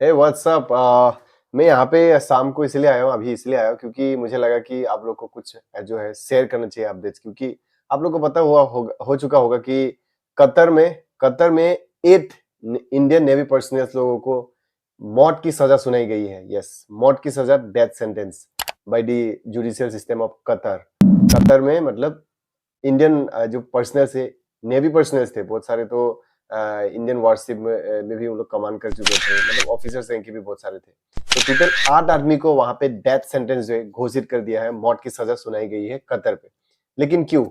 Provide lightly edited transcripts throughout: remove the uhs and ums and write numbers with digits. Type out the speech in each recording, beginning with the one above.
हे WhatsApp. मैं यहाँ पे शाम को इसलिए आया हूँ, अभी इसलिए आया हूँ क्योंकि मुझे लगा कि आप लोग को कुछ जो है शेयर करना चाहिए अपडेट्स, क्योंकि आप लोग को पता हुआ होगा, हो चुका होगा कि कतर में 8 इंडियन नेवी पर्सनल्स लोगों को मौत की सजा सुनाई गई है। यस, मौत की सजा, death sentence by the judicial system of Qatar. Qatar में मतलब इंडियन जो पर्सनल्स है, नेवी पर्सनल्स थे बहुत सारे, तो इंडियन वारशिप में भी वो लोग कमांड कर चुके थे, मतलब ऑफिसर्स रैंक के भी बहुत सारे थे। तो टोटल 8 आदमी को वहां पे डेथ सेंटेंस जो है घोषित कर दिया है, मौत की सजा सुनाई गई है कतर पे। लेकिन क्यों?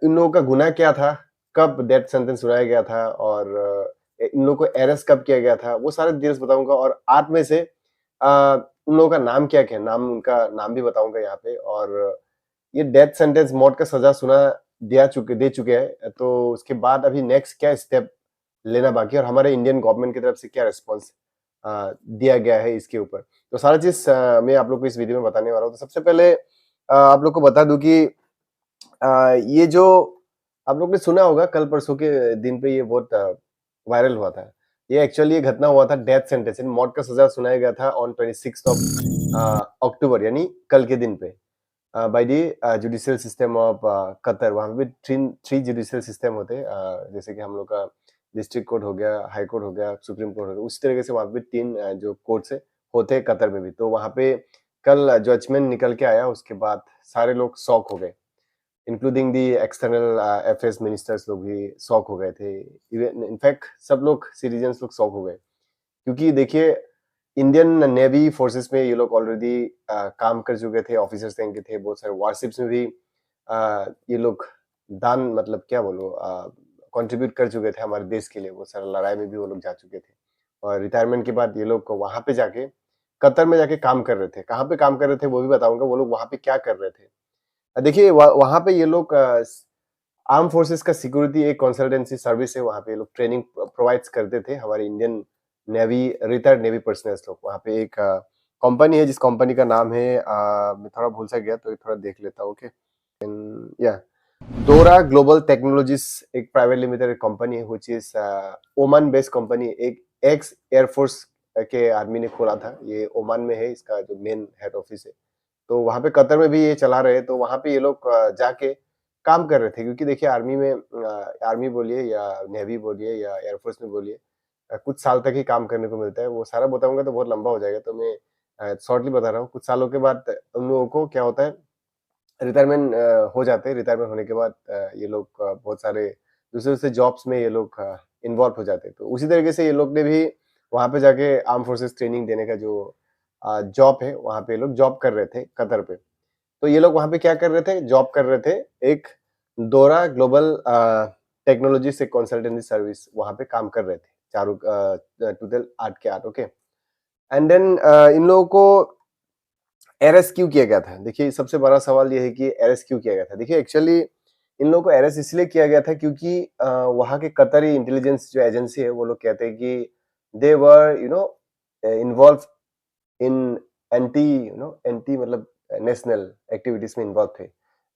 इन लोगों का गुनाह क्या था, कब डेथ सेंटेंस सुनाया गया था, और इन लोगों को अरेस्ट कब किया गया था, वो सारे डिटेल्स बताऊंगा। और 8 में से उन लोगों का नाम क्या क्या है, उनका नाम भी बताऊंगा यहाँ पे। और ये डेथ सेंटेंस, मौत का सजा सुना दे चुके हैं, तो उसके बाद अभी नेक्स्ट क्या स्टेप लेना बाकी है, और हमारे इंडियन गवर्नमेंट की तरफ से क्या रिस्पॉन्स दिया गया है इसके ऊपर, तो सारा चीज मैं आप लोग को इस वीडियो में बताने वाला हूँ। तो सबसे पहले आप लोग को बता दूं कि ये जो आप लोग ने सुना होगा, कल परसों के दिन पे ये बहुत वायरल हुआ था। ये एक्चुअली ये घटना हुआ था, डेथ सेंटेंस, मौत का सजा सुनाया गया था ऑन 26 ऑफ अक्टूबर, यानी कल के दिन पे, by the judicial system of Qatar. वहाँ पे भी थ्री जुडिशियल सिस्टम होते हैं, जैसे कि हम लोग का डिस्ट्रिक्ट कोर्ट हो गया, हाई कोर्ट हो गया, सुप्रीम कोर्ट हो गया, उसी तरीके से वहाँ पे 3 जो कोर्ट्स है होते हैं कतर में भी। तो वहाँ पे कल जजमेंट निकल के आया, उसके बाद सारे लोग शॉक हो गए, including the external affairs ministers लोग भी शॉक हो गए थे। इवन इनफैक्ट सब लोग, सिटीजन्स लोग शॉक हो गए, क्योंकि देखिए इंडियन नेवी फोर्सेस में ये लोग ऑलरेडी काम कर चुके थे, ऑफिसर्स रैंक के थे, बहुत सारे वारशिप्स में भी ये लोग दान, मतलब क्या बोलो, कंट्रीब्यूट कर चुके थे हमारे देश के लिए, बहुत सारे लड़ाई में भी वो लोग जा चुके थे। और रिटायरमेंट के बाद ये लोग वहां पे जाके, कतर में जाके काम कर रहे थे। कहाँ पे काम कर रहे थे वो भी बताऊंगा, वो लोग वहां पे क्या कर रहे थे। देखिए वहां पे ये लोग आर्म फोर्सेस का सिक्योरिटी एक कंसल्टेंसी सर्विस है, वहाँ पे ये लोग ट्रेनिंग प्रोवाइड्स करते थे हमारे Indian navy, retired navy personnels लोग। वहाँ पे एक कंपनी है, जिस कंपनी का नाम है, मैं थोड़ा भूल सा गया, तो ये थोड़ा देख लेता हूँ। ओके, या डोरा ग्लोबल टेक्नोलॉजीज, एक प्राइवेट लिमिटेड कंपनी है, which is Oman based company. एक एक्स एयरफोर्स के आर्मी ने खोला था, ये ओमान में है, इसका जो मेन हेड ऑफिस है। तो वहाँ पे कतर में भी ये चला रहे, तो वहाँ पे ये लोग जाके काम कर रहे थे, क्योंकि देखिए आर्मी में, आर्मी बोलिए या नेवी बोलिए या एयरफोर्स में बोलिए, कुछ साल तक ही काम करने को मिलता है। वो सारा बताऊंगा तो बहुत लंबा हो जाएगा, तो मैं शॉर्टली बता रहा हूँ। कुछ सालों के बाद उन लोगों को क्या होता है, रिटायरमेंट हो जाते हैं। रिटायरमेंट होने के बाद ये लोग बहुत सारे दूसरे दूसरे जॉब्स में ये लोग इन्वॉल्व हो जाते हैं। तो उसी तरीके से ये लोग ने भी वहाँ पे जाके आर्म फोर्सेस ट्रेनिंग देने का जो जॉब है, वहाँ पे ये लोग जॉब कर रहे थे कतर पे। तो ये लोग वहाँ पे क्या कर रहे थे, जॉब कर रहे थे, एक डोरा ग्लोबल टेक्नोलॉजी से कंसल्टेंसी सर्विस, वहाँ पे काम कर रहे थे, चारों टोटल 8 के 8। ओके, एंड देन इन लोगों को अरेस्ट क्यों किया गया था? देखिए सबसे बड़ा सवाल ये है कि अरेस्ट क्यों किया गया था। देखिए एक्चुअली इन लोगों को अरेस्ट इसलिए किया गया था क्योंकि वहाँ के कतरी इंटेलिजेंस जो एजेंसी है, वो लोग कहते हैं कि दे वर इन्वॉल्व इन एंटी मतलब नेशनल एक्टिविटीज में इन्वॉल्व थे।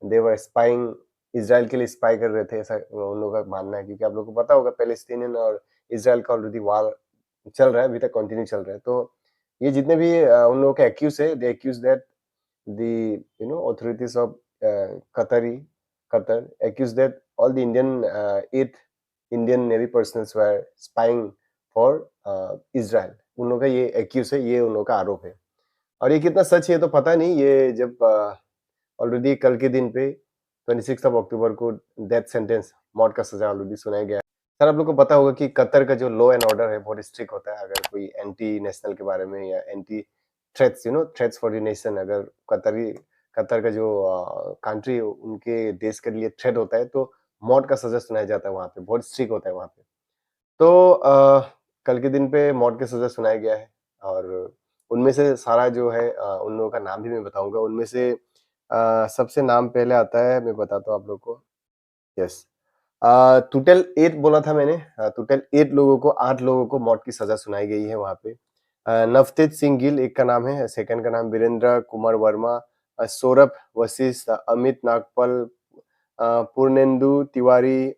दे वर स्पाइंग, इसराइल के लिए स्पाई कर रहे थे, ऐसा उन लोगों का मानना है। क्योंकि आप लोगों को पता होगा, पैलेस्टीनियन और इसराइल का ऑलरेडी वार चल रहा है, अभी तक कंटिन्यू चल रहा है। तो ये जितने भी उन लोगों के एक्यूज है, they accuse that the authorities of Qatar accused that all the eight Indian Navy personnel were spying for Israel। उन लोगों का ये एक्यूज है, ये उन लोगों का आरोप है। और ये कितना सच है तो पता नहीं। ये जब ऑलरेडी कल के दिन पे 26 ऑफ अक्टूबर को डेथ सेंटेंस, मौत का सजा ऑलरेडी सुनाया गया। सर आप लोग को पता होगा कि कतर का जो लॉ एंड ऑर्डर है बहुत स्ट्रिक्ट होता है। अगर कोई एंटी नेशनल के बारे में या anti threats, threats for the nation, अगर कतर का जो कंट्री उनके देश के लिए थ्रेट होता है, तो मौत का सजा सुनाया जाता है। वहाँ पे बहुत स्ट्रिक्ट होता है वहाँ पे। तो कल के दिन पे मौत की सजा सुनाया गया है। और उनमें से सारा जो है, उन लोगों का नाम भी मैं बताऊंगा। उनमें से सबसे नाम पहले आता है, मैं बताता हूँ आप लोग को। यस, टोटल 8 बोला था मैंने। टोटल 8 लोगों को, 8 लोगों को मौत की सजा सुनाई गई है वहाँ पे। नवतेज सिंह गिल एक का नाम है, सेकंड का नाम वीरेंद्र कुमार वर्मा, सौरभ वशिष्ठ, अमित नागपाल, पूर्णेंदु तिवारी,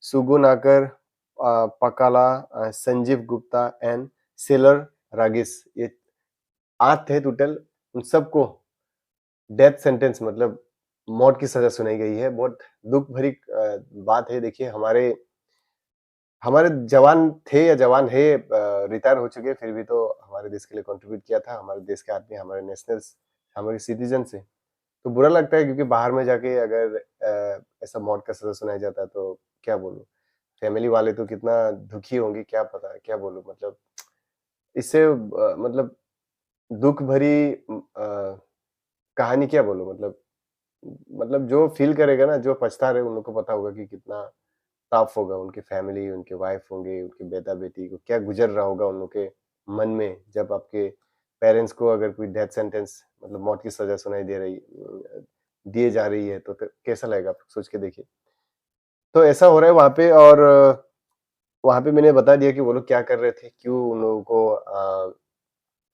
सुगु नाकर, पकाला, संजीव गुप्ता एंड सेलर रागेश, ये 8 थे टोटल। उन सबको डेथ सेंटेंस मतलब मौत की सजा सुनाई गई है। बहुत दुःख भरी बात है। देखिए हमारे हमारे जवान थे या जवान है, रिटायर हो चुके, फिर भी तो हमारे देश के लिए कंट्रीब्यूट किया था। हमारे देश के आदमी, हमारे नेशनल्स, हमारे सिटीजन्स हैं। तो बुरा लगता है क्योंकि बाहर में जाके अगर ऐसा मौत का सज़ा सुनाया जाता है तो क्या बोलूँ? फैमिली वाले तो कितना दुखी होंगे, क्या पता, क्या बोलूँ? मतलब इससे मतलब दुःख भरी कहानी क्या बोलूँ? मतलब जो फ़ील करेगा ना, जो पछता रहे, उन लोग को पता होगा कि कितना टफ होगा, उनकी फैमिली, उनके वाइफ होंगे, उनके बेटा-बेटी को क्या गुज़र रहा होगा उन लोग के मन में, जब आपके पेरेंट्स को अगर कोई डेथ सेंटेंस मतलब मौत की सज़ा सुनाई दे रही दिए जा रही है, तो कैसा लगेगा आप सोच के देखिए। तो ऐसा हो रहा है वहाँ पे, और वहाँ पे मैंने बता दिया कि वो लोग क्या कर रहे थे, क्यों उन लोगों को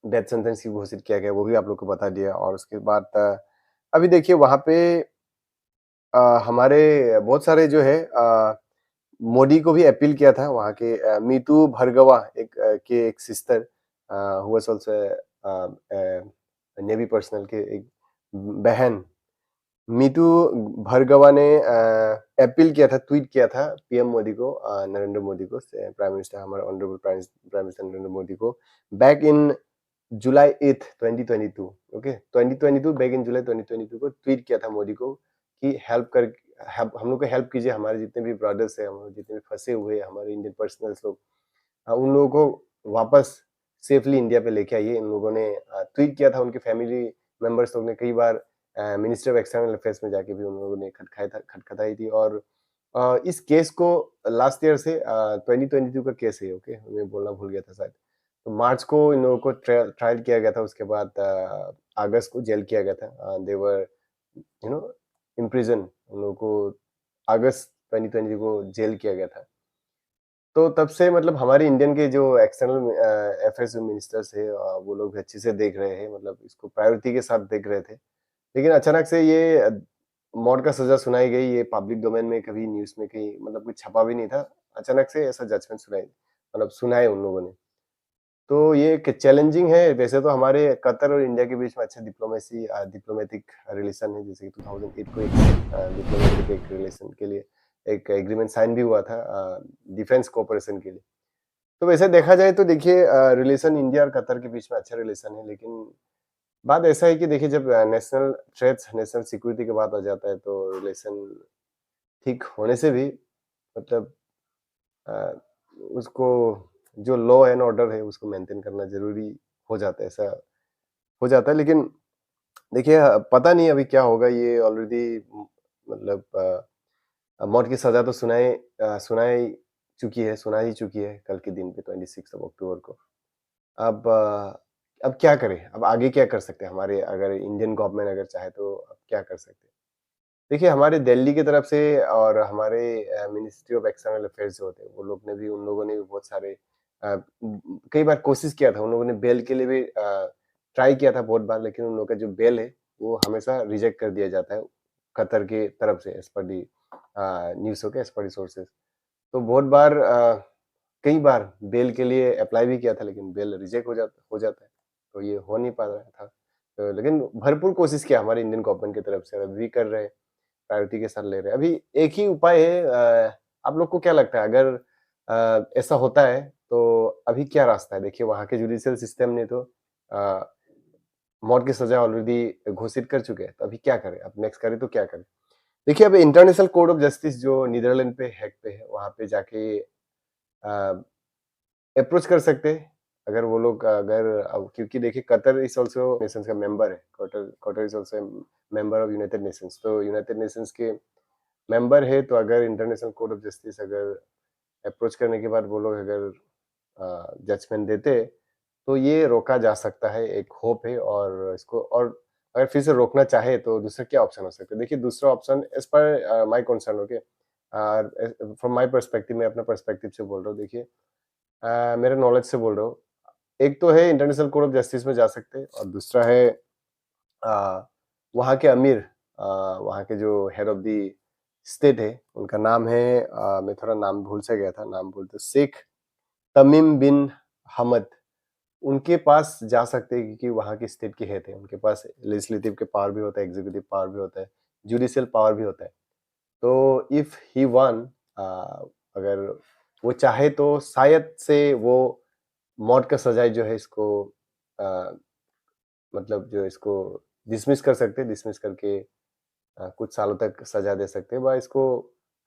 डेथ सेंटेंस की घोषित किया गया, वो भी आप लोग को बता दिया। और उसके बाद अभी देखिए वहाँ पे हमारे बहुत सारे जो है मोदी को भी अपील किया था वहाँ के मीतू भरगवा के एक sister who was also navy personal के एक बहन मीतू भरगवा ने अपील किया था, ट्वीट किया था पीएम मोदी को, नरेंद्र मोदी को, प्राइम मिनिस्टर, हमारे honourable prime minister Narendra Modi को, back in July 8th 2022, okay 2022, back in July 2022 को ट्वीट किया था मोदी को कि हेल्प हम लोग को हेल्प कीजिए, हमारे जितने भी ब्रदर्स हैं, हम जितने भी फंसे हुए हैं, हमारे इंडियन पर्सनल्स लोग, उन लोगों को वापस सेफली इंडिया पे लेके आइए। इन लोगों ने ट्वीट किया था, उनके फैमिली मेंबर्स लोग ने कई बार मिनिस्टर ऑफ एक्सटर्नल अफेयर्स में जाके भी उन लोगों ने खटखटाई थी। और इस केस को लास्ट ईयर से 2022 का केस है, ओके, मैं बोलना भूल गया था शायद। तो मार्च को इन लोगों को ट्रायल किया गया था, उसके बाद अगस्त को जेल किया गया था। दे वर यू नो इम्प्रिजन, उन लोगों को अगस्त 2020 को जेल किया गया था। तो तब से मतलब हमारे इंडियन के जो एक्सटर्नल अफेयर्स मिनिस्टर्स है, वो लोग भी अच्छे से देख रहे हैं, मतलब इसको प्रायोरिटी के साथ देख रहे थे। लेकिन अचानक से ये मौत का सजा सुनाई गई, ये पब्लिक डोमेन में कभी न्यूज़ में कहीं मतलब कुछ छपा भी नहीं था। अचानक से ऐसा जजमेंट सुनाए उन लोगों ने। तो ये एक चैलेंजिंग है, वैसे तो हमारे कतर और इंडिया के बीच में अच्छा डिप्लोमेटिक रिलेशन है, जैसे कि 2008 को एक डिप्लोमेटिक एक रिलेशन के लिए एक एग्रीमेंट साइन भी हुआ था डिफेंस कोऑपरेशन के लिए। तो वैसे देखा जाए तो देखिए रिलेशन इंडिया और कतर के बीच में अच्छा रिलेशन है, लेकिन बात ऐसा है कि देखिए जब नेशनल थ्रेट्स, नेशनल सिक्योरिटी की बात आ जाता है तो रिलेशन ठीक होने से भी मतलब अ, उसको जो लॉ एंड ऑर्डर है उसको मेंटेन करना ज़रूरी हो जाता है, ऐसा हो जाता है। लेकिन देखिए पता नहीं अभी क्या होगा, ये ऑलरेडी मतलब मौत की सज़ा तो सुना ही चुकी है कल के दिन पे 26 ऑफ अक्टूबर को। अब क्या करें? अब आगे क्या कर सकते हैं? हमारे अगर इंडियन गवर्नमेंट अगर चाहे तो अब क्या कर सकते हैं? देखिए हमारे दिल्ली की तरफ से और हमारे मिनिस्ट्री ऑफ एक्सटर्नल अफेयर्स जो होते हैं, वो लोग ने भी उन लोगों ने भी बहुत सारे कई बार कोशिश किया था, उन लोगों ने बेल के लिए भी ट्राई किया था बहुत बार, लेकिन उन लोगों का जो बेल है, वो हमेशा रिजेक्ट कर दिया जाता है, कतर की तरफ से एज़ पर दी न्यूज़ ओके, एज़ पर दी सोर्सेज़। तो बहुत बार कई बार बेल के लिए अप्लाई भी किया था, लेकिन बेल रिजेक्ट हो जाता है, तो ये हो नहीं पा रहा था। लेकिन भरपूर कोशिश किया हमारे इंडियन गवर्नमेंट की तरफ से और अभी भी कर रहे हैं, प्रायोरिटी के साथ ले रहे हैं। अभी एक ही उपाय है, आप लोग को क्या लगता है अगर ऐसा होता है तो अभी क्या रास्ता है? देखिए वहाँ के जुडिशियल सिस्टम ने तो अ, मौत की सज़ा ऑलरेडी घोषित कर चुके हैं, तो अभी क्या करें? अब नेक्स्ट करें तो क्या करें? देखिए अब इंटरनेशनल कोर्ट ऑफ जस्टिस जो नीदरलैंड पे हेग पे है, वहाँ पे जाके अप्रोच कर सकते हैं। अगर वो लोग अगर अब क्योंकि देखिए कतर इज़ ऑल्सो नेशंस का मेंबर है। Qatar Qatar is also member of United Nations, तो यूनाइटेड नेशंस के मेंबर है, तो अगर इंटरनेशनल कोर्ट ऑफ जस्टिस अगर अप्रोच करने के बाद वो लोग अगर जजमेंट देते, तो ये रोका जा सकता है, एक होप है। और इसको और अगर फिर से रोकना चाहे तो दूसरा क्या ऑप्शन हो सकता है? देखिए दूसरा option as per my concern okay, from my perspective, मैं अपना पर्सपेक्टिव से बोल रहा हूँ, देखिए मेरे नॉलेज से बोल रहा हूँ। एक तो है इंटरनेशनल कोर्ट ऑफ जस्टिस में जा सकते हैं और दूसरा है अ, वहाँ के अमीर, वहाँ के जो हेड ऑफ द स्टेट है, उनका नाम है मैं थोड़ा नाम भूल सा गया था, नाम बोलते शेख तमीम बिन हमद। उनके पास जा सकते हैं क्योंकि वहाँ के स्टेट के हेड हैं। उनके पास लेजिस्लेटिव के पावर भी होता है, एग्जीक्यूटिव पावर भी होता है, जुडिशियल पावर भी होता है। तो इफ ही वांट अगर वो चाहे तो शायद से वो मौत का सजाए जो है इसको अ, मतलब जो इसको डिसमिस कर सकते हैं, डिसमिस करके कुछ सालों तक सजा दे सकते हैं, व इसको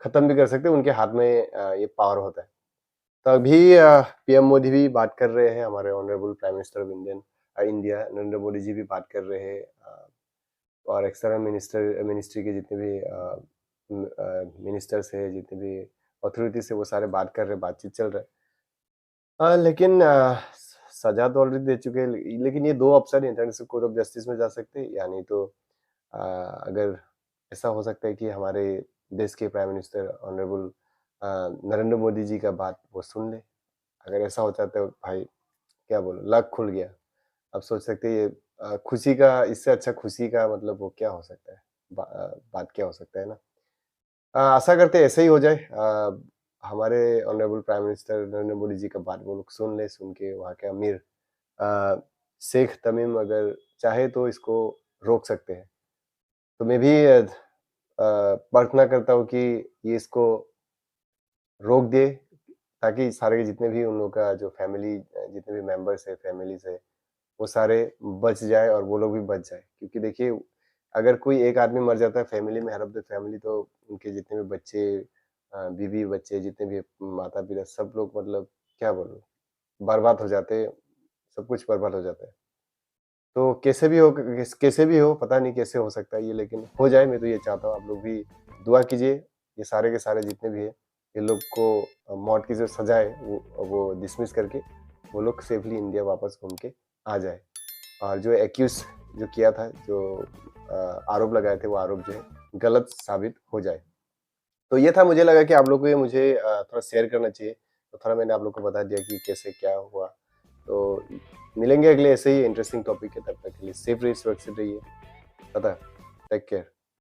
खत्म भी कर सकते हैं, उनके हाथ में ये पावर होता है। तो अभी पीएम मोदी भी बात कर रहे हैं, हमारे honourable prime minister of India Narendra Modi ji भी बात कर रहे हैं, और एक्सटर्नल मिनिस्ट्री के जितने भी मिनिस्टर्स है, जितने भी अथॉरिटीज है, वो सारे बात कर रहे हैं, बातचीत चल रहा है। लेकिन सजा तो ऑलरेडी दे चुके हैं, लेकिन ये 2 ऑप्शन है, इंटरनेशनल कोर्ट ऑफ जस्टिस में जा सकते हैं, या नहीं तो अगर ऐसा हो सकता है कि हमारे देश के prime minister honourable Narendra Modi ji का बात वो सुन ले। अगर ऐसा हो जाता है भाई, क्या बोलूं, लक खुल गया। अब सोच सकते हैं ये खुशी का, इससे अच्छा खुशी का मतलब वो क्या हो सकता है, बात क्या हो सकता है ना। आशा करते हैं ऐसे ही हो जाए, हमारे honourable prime minister Narendra Modi ji का बात वो लोग सुन ले, सुन के वहाँ के अमीर अ, शेख तमीम अगर चाहे तो इसको रोक सकते हैं। तो मैं भी प्रार्थना करता हूँ कि ये इसको रोक दे, ताकि सारे के जितने भी उन लोग का जो फैमिली जितने भी मेंबर्स है, फैमिलीज़ है, वो सारे बच जाए और वो लोग भी बच जाए। क्योंकि देखिए, अगर कोई एक आदमी मर जाता है फैमिली में, हेड ऑफ द फैमिली, तो उनके जितने भी बच्चे बीवी बच्चे जितने भी माता-पिता सब लोग मतलब क्या बोलूँ, बर्बाद हो जाते हैं, सब कुछ बर्बाद हो जाता है। तो कैसे भी हो, पता नहीं कैसे हो सकता है ये, लेकिन हो जाए, मैं तो ये चाहता हूँ। आप लोग भी दुआ कीजिए, ये सारे के सारे जितने भी हैं, ये लोग को मौत की जो सज़ा है वो डिसमिस करके वो लोग सेफली इंडिया वापस घूम के आ जाए। और जो एक्यूज़ जो किया था, जो आरोप लगाए थे, वो आरोप जो है गलत साबित हो जाए। तो ये था, मुझे लगा कि आप लोग को ये मुझे थोड़ा शेयर करना चाहिए, तो थोड़ा मैंने आप लोग को बता दिया कि कैसे क्या हुआ। तो मिलेंगे अगले ऐसे ही इंटरेस्टिंग टॉपिक के, तब तक के लिए सेफ रहिए, सुरक्षित रहिए। पता है, टेक केयर।